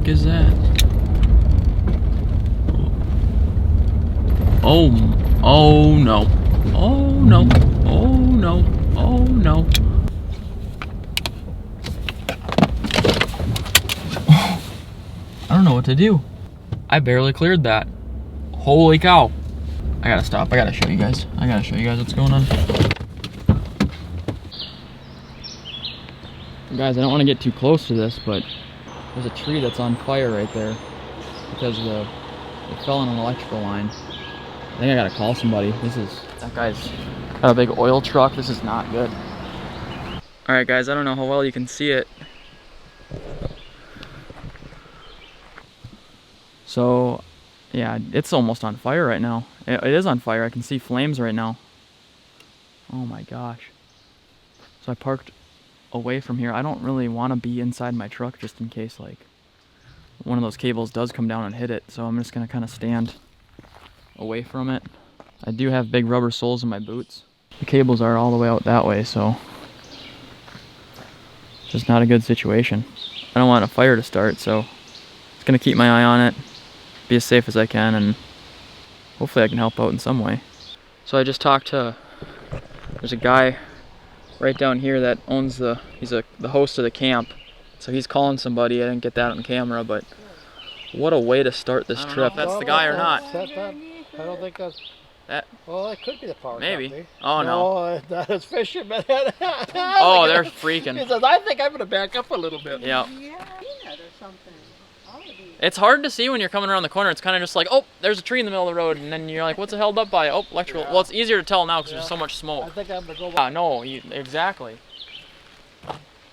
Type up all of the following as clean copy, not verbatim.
heck is that? Oh no. Oh no. Oh no. Oh no. I don't know what to do. I barely cleared that. Holy cow. I gotta stop. I gotta show you guys. What's going on. Guys, I don't want to get too close to this, but there's a tree that's on fire right there because it fell on an electrical line. I think I gotta call somebody. That guy's got a big oil truck. This is not good. Alright guys, I don't know how well you can see it. So, yeah, it's almost on fire right now. It is on fire. I can see flames right now. Oh my gosh. So I parked away from here. I don't really want to be inside my truck just in case like one of those cables does come down and hit it. So I'm just going to kind of stand away from it. I do have big rubber soles in my boots. The cables are all the way out that way, so it's just not a good situation. I don't want a fire to start, so just going to keep my eye on it, be as safe as I can, and hopefully I can help out in some way. So I just talked to, there's a guy right down here that owns he's the host of the camp. So he's calling somebody. I didn't get that on camera, but what a way to start this trip. If that's the guy or not. I don't think that's that. Well, it could be the power maybe. company. Oh no. That is fishermen. Oh, they're freaking. He says, I think I'm gonna back up a little bit. Yeah. Yeah, peanut or something. It's hard to see when you're coming around the corner. It's kind of just like, oh, there's a tree in the middle of the road, and then you're like, what's it held up by? Oh, electrical. Yeah. Well, it's easier to tell now because there's so much smoke. I think I'm gonna go. No, exactly.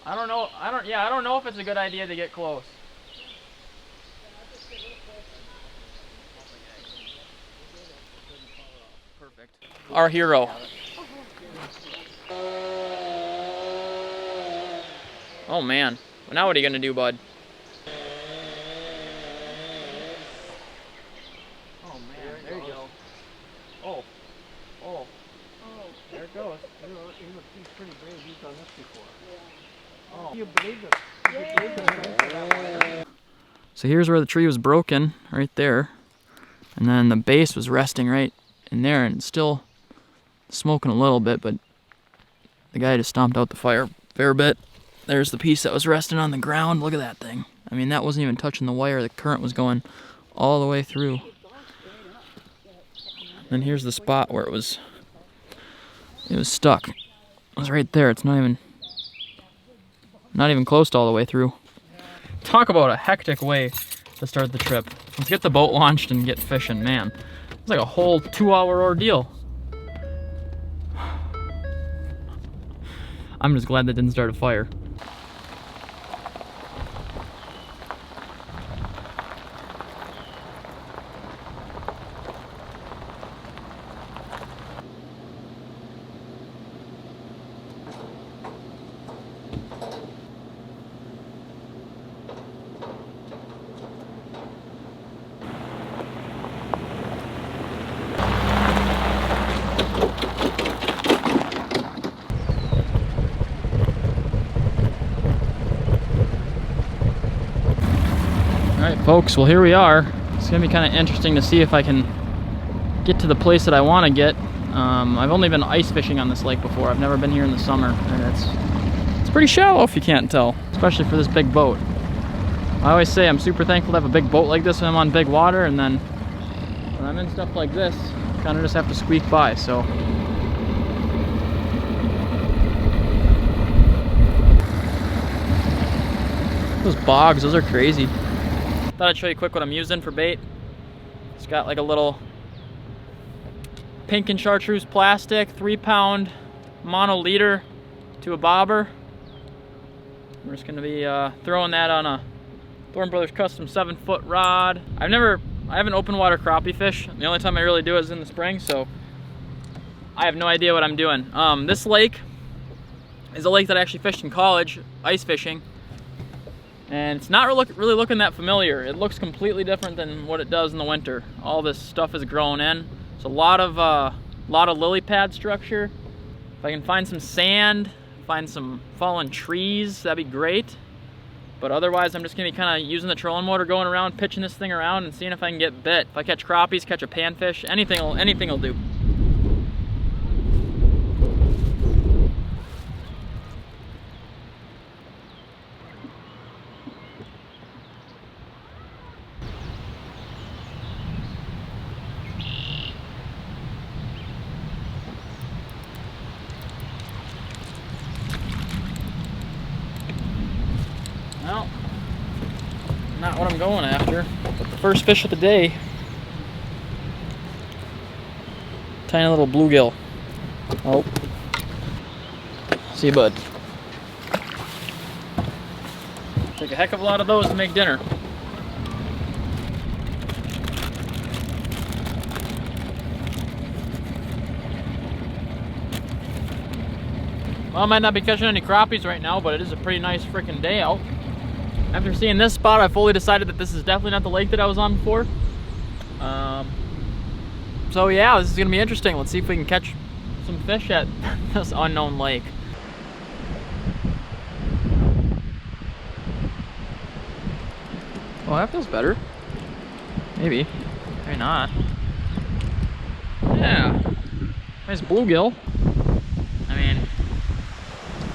I don't know. I don't know if it's a good idea to get close. Perfect. Our hero. Oh man. Well, now what are you gonna do, bud? Oh man, there you go. Oh. There it goes. He's pretty brave. He's done this before. Oh. You believe it? So here's where the tree was broken, right there. And then the base was resting right in there, and it's still smoking a little bit, but the guy just stomped out the fire a fair bit. There's the piece that was resting on the ground. Look at that thing. I mean, that wasn't even touching the wire. The current was going all the way through. And here's the spot where it was stuck. It was right there. It's not even close to all the way through. Talk about a hectic way to start the trip. Let's get the boat launched and get fishing, man. It's like a whole 2-hour ordeal. I'm just glad that didn't start a fire. Alright folks, well here we are. It's going to be kind of interesting to see if I can get to the place that I want to get. I've only been ice fishing on this lake before. I've never been here in the summer, and it's pretty shallow if you can't tell, especially for this big boat. I always say I'm super thankful to have a big boat like this when I'm on big water, and then when I'm in stuff like this, kind of just have to squeak by, so. Those bogs, those are crazy. Thought I'd show you quick what I'm using for bait. It's got like a little pink and chartreuse plastic, 3-pound mono leader to a bobber. We're just gonna be throwing that on a Thorn Brothers custom 7-foot rod. I haven't open water crappie fish. The only time I really do it is in the spring, so I have no idea what I'm doing. This lake is a lake that I actually fished in college, ice fishing. And it's not really looking that familiar. It looks completely different than what it does in the winter. All this stuff is grown in. It's a lot of lily pad structure. If I can find some sand, find some fallen trees, that'd be great. But otherwise, I'm just gonna be kind of using the trolling motor, going around, pitching this thing around, and seeing if I can get bit. If I catch crappies, catch a panfish, anything will do. Well, not what I'm going after, but the first fish of the day. Tiny little bluegill. Oh. See you, bud. Take a heck of a lot of those to make dinner. Well, I might not be catching any crappies right now, but it is a pretty nice freaking day out. After seeing this spot, I fully decided that this is definitely not the lake that I was on before. So yeah, this is gonna be interesting. Let's see if we can catch some fish at this unknown lake. Well, that feels better. Maybe, maybe not. Yeah, nice bluegill. I mean,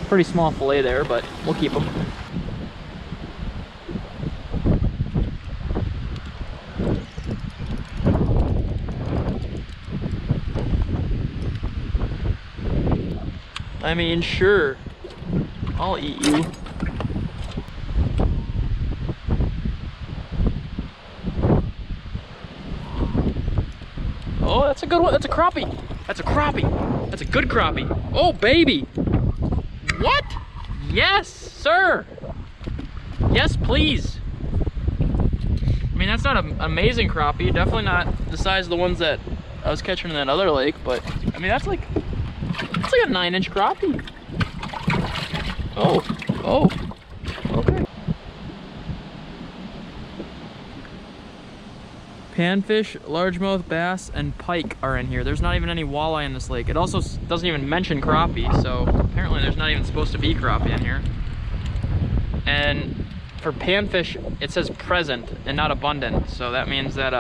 pretty small fillet there, but we'll keep them. I mean, sure, I'll eat you. Oh, that's a good one. That's a crappie. That's a crappie. That's a good crappie. Oh, baby. What? Yes, sir. Yes, please. I mean, that's not an amazing crappie. Definitely not the size of the ones that I was catching in that other lake, but I mean, that's like a 9-inch crappie. Oh, okay. Panfish, largemouth bass, and pike are in here. There's not even any walleye in this lake. It also doesn't even mention crappie, so apparently there's not even supposed to be crappie in here. And for panfish, it says present and not abundant, so that means that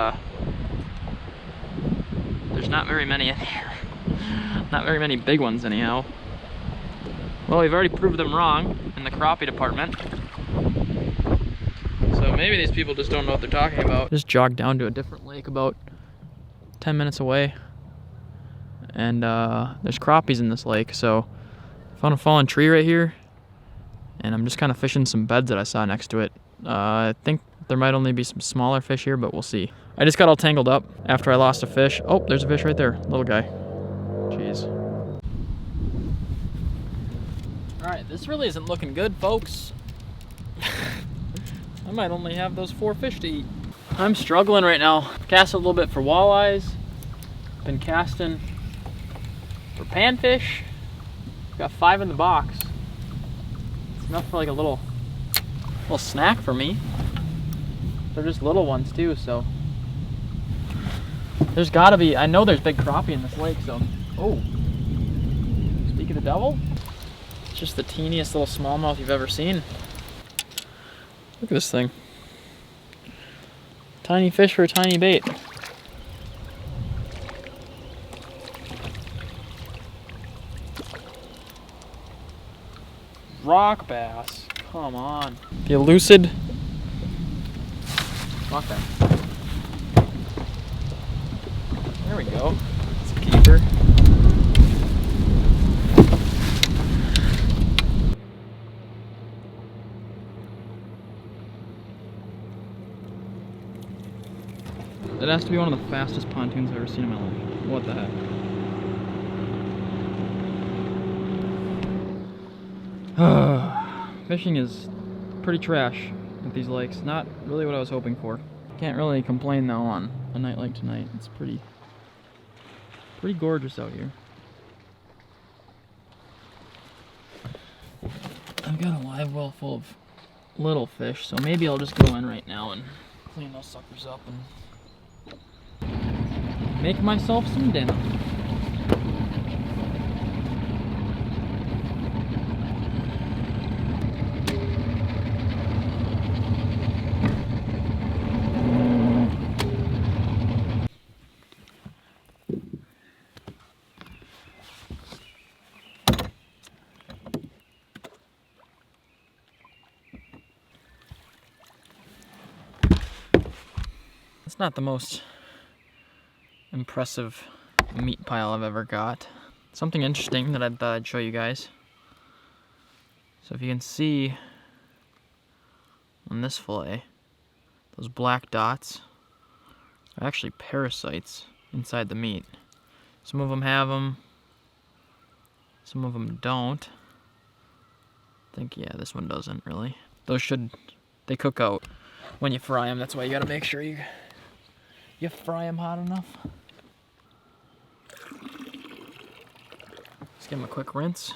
there's not very many in here. Not very many big ones anyhow. Well, we've already proved them wrong in the crappie department. So maybe these people just don't know what they're talking about. Just jogged down to a different lake about 10 minutes away. And there's crappies in this lake, so I found a fallen tree right here. And I'm just kind of fishing some beds that I saw next to it. I think there might only be some smaller fish here, but we'll see. I just got all tangled up after I lost a fish. Oh, there's a fish right there, little guy. Jeez. Alright, this really isn't looking good, folks. I might only have those 4 fish to eat. I'm struggling right now. Cast a little bit for walleyes. Been casting for panfish. Got 5 in the box. It's enough for like a little snack for me. They're just little ones too, so. There's gotta be, I know there's big crappie in this lake, so. Oh, speak of the devil. It's just the teeniest little smallmouth you've ever seen. Look at this thing. Tiny fish for a tiny bait. Rock bass, come on. The elucid rock bass. There we go. It's a keeper. It has to be one of the fastest pontoons I've ever seen in my life. What the heck? Fishing is pretty trash at these lakes. Not really what I was hoping for. Can't really complain though on a night like tonight. It's pretty gorgeous out here. I've got a live well full of little fish, so maybe I'll just go in right now and clean those suckers up and make myself some dinner. not the most impressive meat pile I've ever got. Something interesting that I thought I'd show you guys. So if you can see on this fillet, those black dots are actually parasites inside the meat. Some of them have them, some of them don't. I think, yeah, this one doesn't really. Those they cook out when you fry them. That's why you gotta make sure you fry them hot enough. Just give them a quick rinse.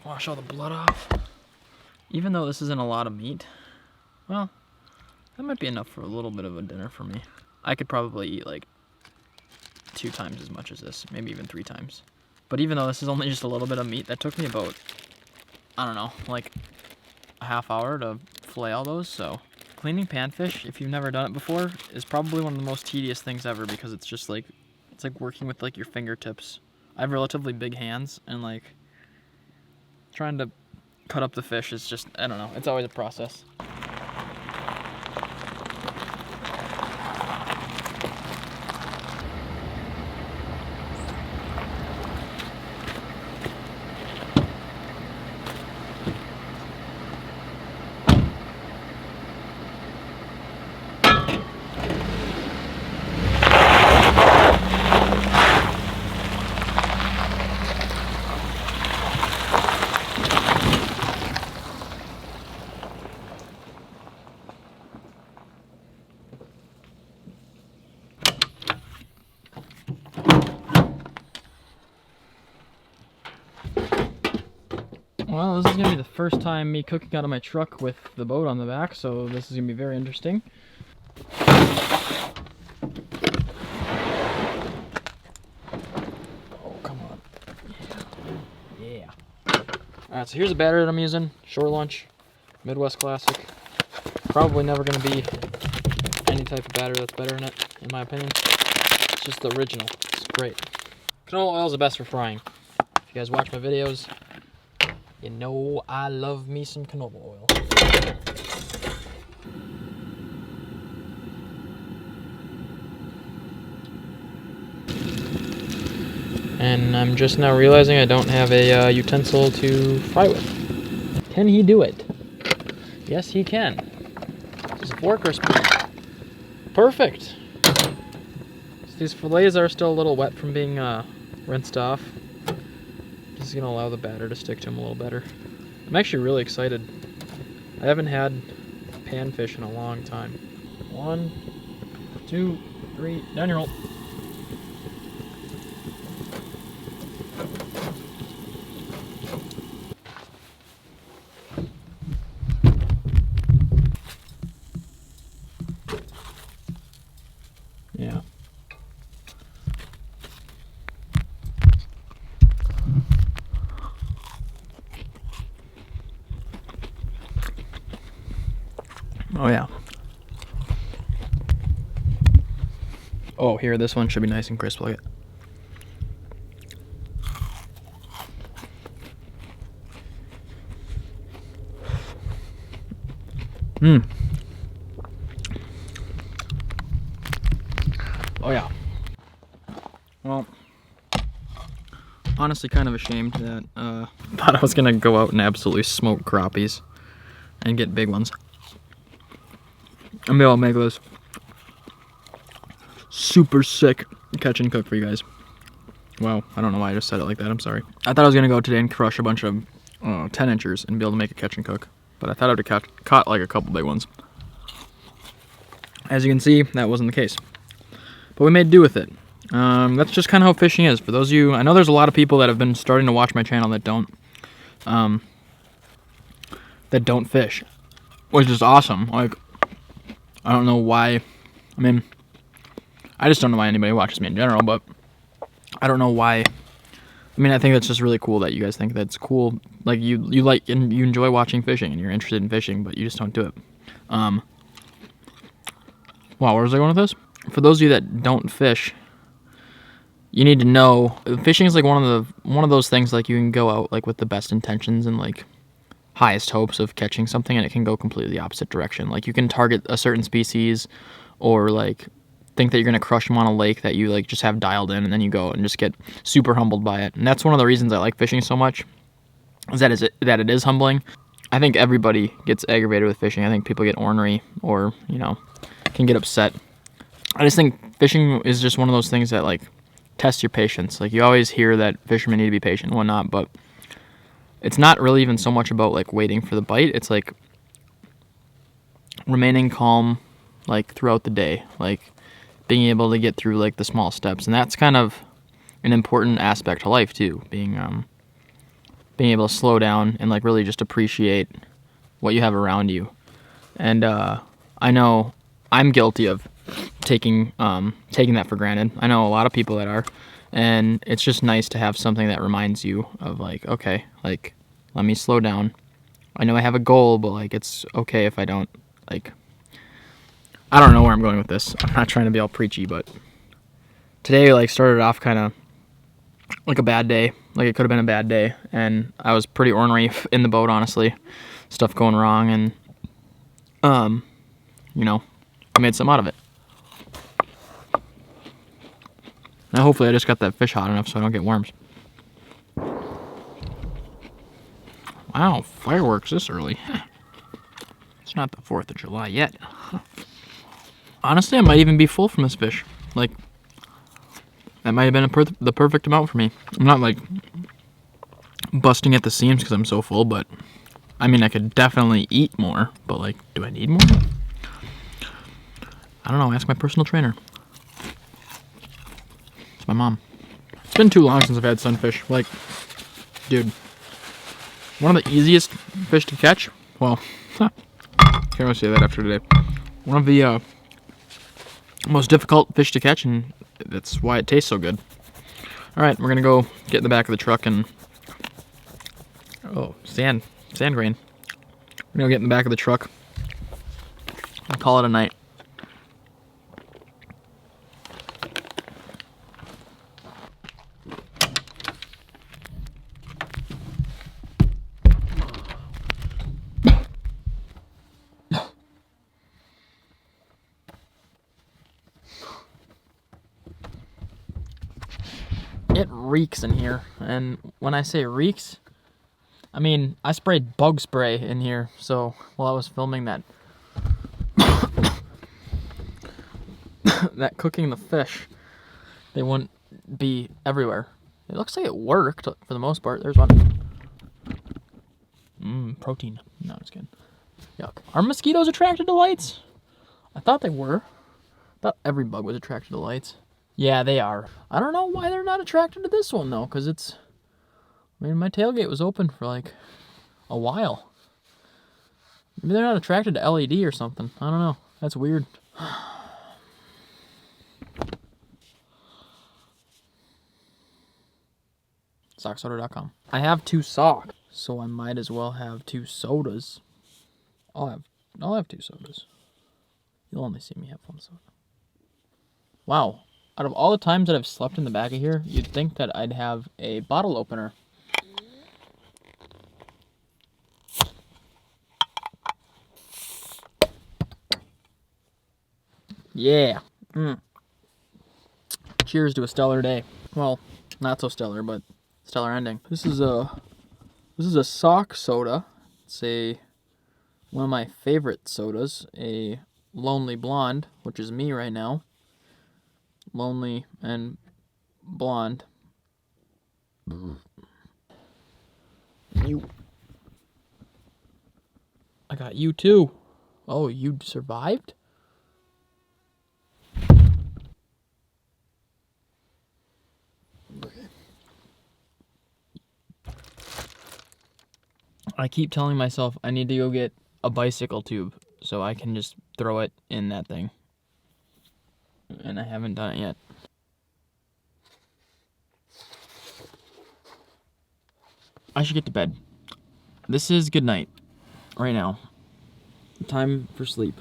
Wash all the blood off. Even though this isn't a lot of meat, well, that might be enough for a little bit of a dinner for me. I could probably eat like 2 times as much as this, maybe even 3 times. But even though this is only just a little bit of meat, that took me about, I don't know, like a half hour to fillet all those. So cleaning panfish, if you've never done it before, is probably one of the most tedious things ever, because it's just like, it's like working with like your fingertips. I have relatively big hands, and like trying to cut up the fish is just, I don't know, it's always a process. Well, this is going to be the first time me cooking out of my truck with the boat on the back, so this is going to be very interesting. Oh, come on. Yeah. Alright, so here's a batter that I'm using. Shore Lunch, Midwest Classic. Probably never going to be any type of batter that's better than it, in my opinion. It's just the original. It's great. Canola oil is the best for frying. If you guys watch my videos, you know I love me some canola oil. And I'm just now realizing I don't have a utensil to fry with. Can he do it? Yes, he can. Is it a fork or a spoon? Perfect. So these fillets are still a little wet from being rinsed off. This is going to allow the batter to stick to them a little better. I'm actually really excited. I haven't had panfish in a long time. 1, 2, 3, down your roll. Yeah. Oh yeah. Oh, here, this one should be nice and crisp. Look at it. Mmm. Oh yeah. Well, honestly kind of ashamed that thought I was gonna go out and absolutely smoke crappies and get big ones. And maybe I'll make this super sick catch and cook for you guys. Wow, I don't know why I just said it like that, I'm sorry. I thought I was gonna go today and crush a bunch of 10 inchers and be able to make a catch and cook, but I thought I would have caught like a couple big ones. As you can see, that wasn't the case. But we made do with it. That's just kind of how fishing is. For those of you, I know there's a lot of people that have been starting to watch my channel that don't fish, which is awesome. Like, I don't know why. I mean, I just don't know why anybody watches me in general, but I don't know why. I mean, I think that's just really cool that you guys think that's cool. Like, you like and you enjoy watching fishing and you're interested in fishing, but you just don't do it. Wow, where was I going with this? For those of you that don't fish, you need to know fishing is like one of those things, like you can go out like with the best intentions and like highest hopes of catching something, and it can go completely the opposite direction. Like, you can target a certain species or like think that you're gonna crush them on a lake that you like just have dialed in, and then you go and just get super humbled by it. And that's one of the reasons I like fishing so much, is that it is humbling. I think everybody gets aggravated with fishing. I think people get ornery or, you know, can get upset. I just think fishing is just one of those things that like tests your patience. Like you always hear that fishermen need to be patient and whatnot, but it's not really even so much about like waiting for the bite. It's like remaining calm like throughout the day, like being able to get through like the small steps. And that's kind of an important aspect to life too, being able to slow down and like really just appreciate what you have around you. And I know I'm guilty of taking that for granted. I know a lot of people that are, and it's just nice to have something that reminds you of like, okay, like let me slow down. I know I have a goal, but like it's okay if I don't, like, I don't know where I'm going with this. I'm not trying to be all preachy, but today like started off kind of like a bad day. Like it could have been a bad day, and I was pretty ornery in the boat, honestly. Stuff going wrong, and you know, I made some out of it. Now hopefully I just got that fish hot enough so I don't get worms. Wow, fireworks this early. It's not the 4th of July yet. Honestly, I might even be full from this fish. Like, that might have been the perfect amount for me. I'm not like busting at the seams because I'm so full, but I mean, I could definitely eat more, but like, do I need more? I don't know, ask my personal trainer. It's my mom. It's been too long since I've had sunfish. Like, dude, one of the easiest fish to catch. Well, can't really say that after today. One of the most difficult fish to catch, and that's why it tastes so good. All right, we're gonna go get in the back of the truck and sand grain. We're gonna get in the back of the truck and call it a night. It reeks in here, and when I say reeks, I mean I sprayed bug spray in here, so while I was filming that that cooking the fish, they wouldn't be everywhere. It looks like it worked for the most part. There's one. Protein. No, I'm just kidding. Yuck. Are mosquitoes attracted to lights? I thought they were. I thought every bug was attracted to lights. Yeah, they are. I don't know why they're not attracted to this one, though, because it's... I mean, my tailgate was open for, like, a while. Maybe they're not attracted to LED or something. I don't know. That's weird. Socksoda.com. I have 2 socks, so I might as well have 2 sodas. I'll have 2 sodas. You'll only see me have 1 soda. Wow. Out of all the times that I've slept in the back of here, you'd think that I'd have a bottle opener. Yeah. Cheers to a stellar day. Well, not so stellar, but stellar ending. This is a sock soda. It's one of my favorite sodas, a Lonely Blonde, which is me right now. Lonely and blonde. I got you too. Oh, you survived? Okay. I keep telling myself I need to go get a bicycle tube so I can just throw it in that thing. And I haven't done it yet. I should get to bed. This is good night. Right now. Time for sleep.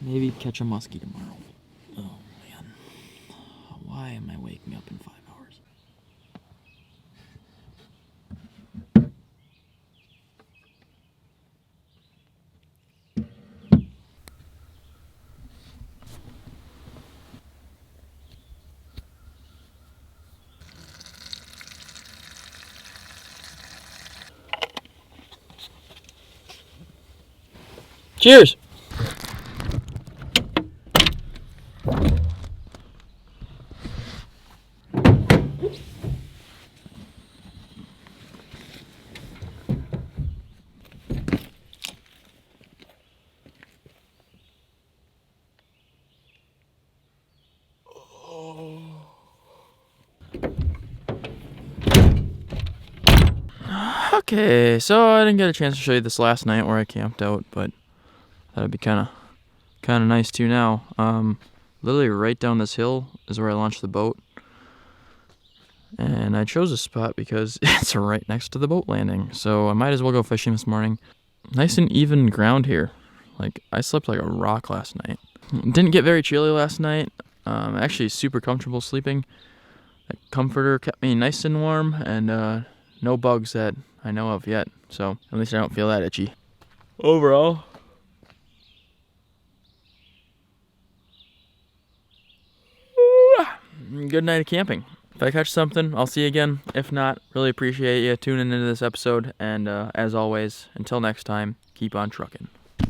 Maybe catch a muskie tomorrow. Oh man. Why am I waking up in 5 hours? Cheers. Okay, so I didn't get a chance to show you this last night where I camped out, but that'd be kind of nice too now. Literally right down this hill is where I launched the boat, and I chose this spot because it's right next to the boat landing, so I might as well go fishing this morning. Nice and even ground here. Like, I slept like a rock last night. Didn't get very chilly last night. Actually super comfortable sleeping. That comforter kept me nice and warm, and no bugs that I know of yet, so at least I don't feel that itchy. Overall, good night of camping. If I catch something, I'll see you again. If not, really appreciate you tuning into this episode, and as always, until next time, keep on trucking.